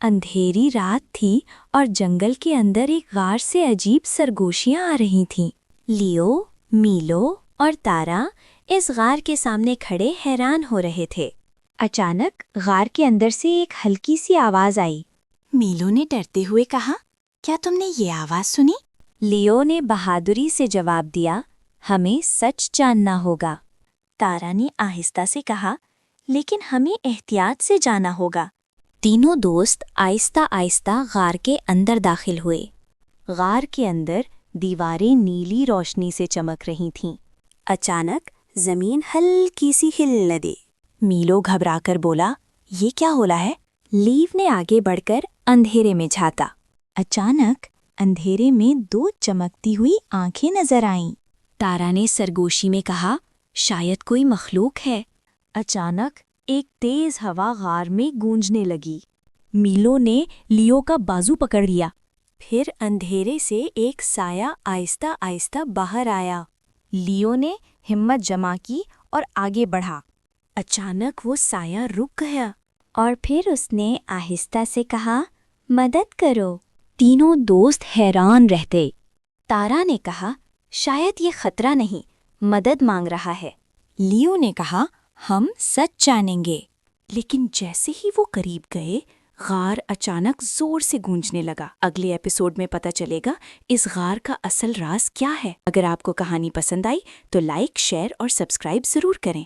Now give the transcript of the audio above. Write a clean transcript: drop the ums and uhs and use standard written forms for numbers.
اندھیری رات تھی اور جنگل کے اندر ایک غار سے عجیب سرگوشیاں آ رہی تھیں۔ لیو، میلو اور تارا اس غار کے سامنے کھڑے حیران ہو رہے تھے۔ اچانک غار کے اندر سے ایک ہلکی سی آواز آئی۔ میلو نے ڈرتے ہوئے کہا، کیا تم نے یہ آواز سنی؟ لیو نے بہادری سے جواب دیا، ہمیں سچ جاننا ہوگا۔ تارا نے آہستہ سے کہا، لیکن ہمیں احتیاط سے جانا ہوگا۔ تینوں دوست آہستہ آہستہ غار کے اندر داخل ہوئے۔ غار کے اندر دیواریں نیلی روشنی سے چمک رہی تھیں۔ اچانک زمین ہلکی سی ہلنے دی۔ میلو گھبرا کر بولا، یہ کیا ہو رہا ہے؟ لیو نے آگے بڑھ کر اندھیرے میں جھانکا۔ اچانک اندھیرے میں دو چمکتی ہوئی آنکھیں نظر آئیں۔ تارا نے سرگوشی میں کہا، شاید کوئی مخلوق ہے۔ اچانک ایک تیز ہوا غار میں گونجنے لگی۔ میلو نے لیو کا بازو پکڑ لیا۔ پھر اندھیرے سے ایک سایہ آہستہ آہستہ باہر آیا۔ لیو نے ہمت جمع کی اور آگے بڑھا۔ اچانک وہ سایہ رک گیا اور پھر اس نے آہستہ سے کہا، مدد کرو۔ تینوں دوست حیران رہتے۔ تارا نے کہا، شاید یہ خطرہ نہیں، مدد مانگ رہا ہے۔ لیو نے کہا، ہم سچ جانیں گے۔ لیکن جیسے ہی وہ قریب گئے، غار اچانک زور سے گونجنے لگا۔ اگلے ایپیسوڈ میں پتہ چلے گا اس غار کا اصل راز کیا ہے۔ اگر آپ کو کہانی پسند آئی تو لائک، شیئر اور سبسکرائب ضرور کریں۔